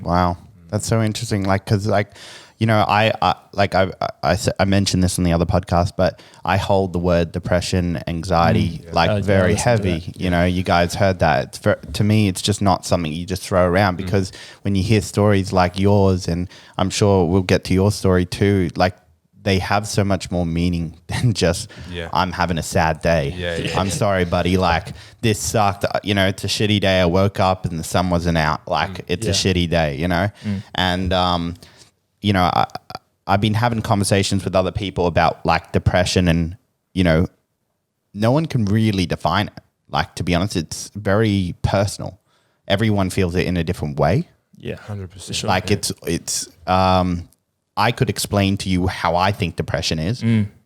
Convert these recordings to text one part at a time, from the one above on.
Wow. That's so interesting. Like, cause like, you know, I mentioned this on the other podcast, but I hold the word depression, anxiety, very heavy. You know, you guys heard that. To me, it's just not something you just throw around, because when you hear stories like yours, and I'm sure we'll get to your story too, like they have so much more meaning than just I'm having a sad day. I'm sorry, buddy. Like this sucked. You know, it's a shitty day. I woke up and the sun wasn't out. Like it's a shitty day, you know? And, you know, I've been having conversations with other people about like depression, and, you know, no one can really define it. Like, to be honest, it's very personal. Everyone feels it in a different way. Yeah, 100%. Sure. Like it's I could explain to you how I think depression is,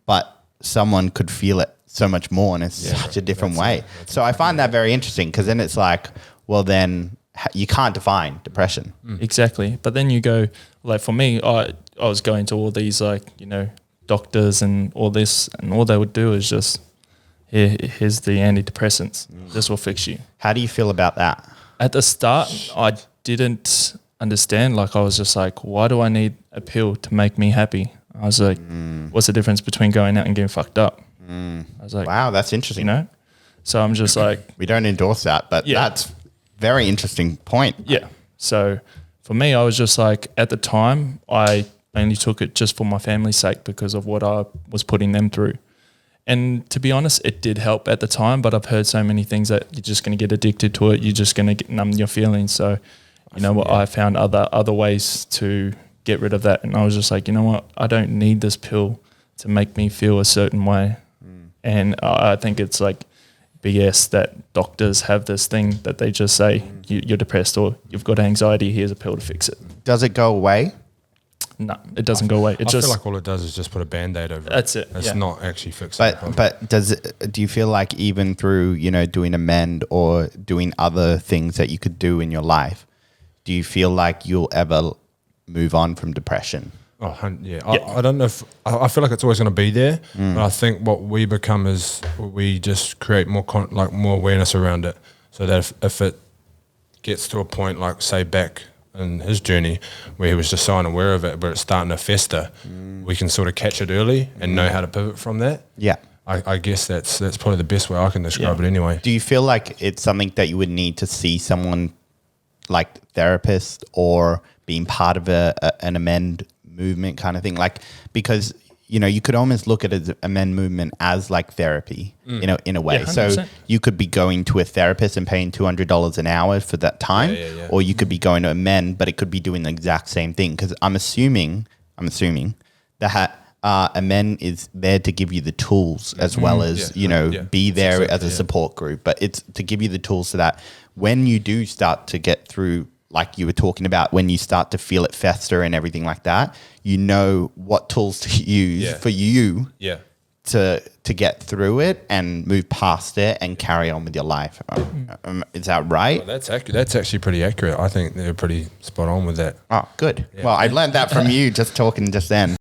but someone could feel it so much more, and it's such a different way. So I find that very interesting, because then it's like, well, then you can't define depression. Exactly. But then you go, like for me, I was going to all these like, you know, doctors and all this, and all they would do is just, here's the antidepressants. This will fix you. How do you feel about that? At the start, I didn't understand. Like I was just like, why do I need a pill to make me happy? I was like, what's the difference between going out and getting fucked up? I was like, wow, that's interesting. You know? So I'm just like, we don't endorse that, but that's very interesting point. Yeah. So for me, I was just like, at the time, I only took it just for my family's sake, because of what I was putting them through. And to be honest, it did help at the time, but I've heard so many things that you're just going to get addicted to it. You're just going to numb your feelings. So, you know what, I found other ways to get rid of that. And I was just like, you know what, I don't need this pill to make me feel a certain way. And I think it's like BS that doctors have this thing that they just say, you're depressed or you've got anxiety, here's a pill to fix it. Does it go away? No, it doesn't go away. I feel like all it does is just put a Band-Aid over it. That's it. It's not actually fixing it. But do you feel like even through, you know, doing Amend or doing other things that you could do in your life, do you feel like you'll ever move on from depression? Oh, yeah. I don't know if I feel like it's always going to be there, but I think what we become is we just create more more awareness around it, so that if it gets to a point, like say back in his journey where he was just so unaware of it, but it's starting to fester, we can sort of catch it early and know how to pivot from that. Yeah. I guess that's probably the best way I can describe it anyway. Do you feel like it's something that you would need to see someone like therapist or being part of an Amend movement kind of thing? Like, because, you know, you could almost look at an Amend movement as like therapy, you know, in a way. So you could be going to a therapist and paying $200 an hour for that time, or you could be going to Amend, but it could be doing the exact same thing. Because I'm assuming that Amend is there to give you the tools as well as, you know, be there as a support group. But it's to give you the tools so that when you do start to get through, like you were talking about, when you start to feel it fester and everything like that, you know what tools to use for you to get through it and move past it and carry on with your life. Is that right? Well, that's actually pretty accurate. I think they're pretty spot on with that. Oh, good. Yeah. Well, I learned that from you just talking just then.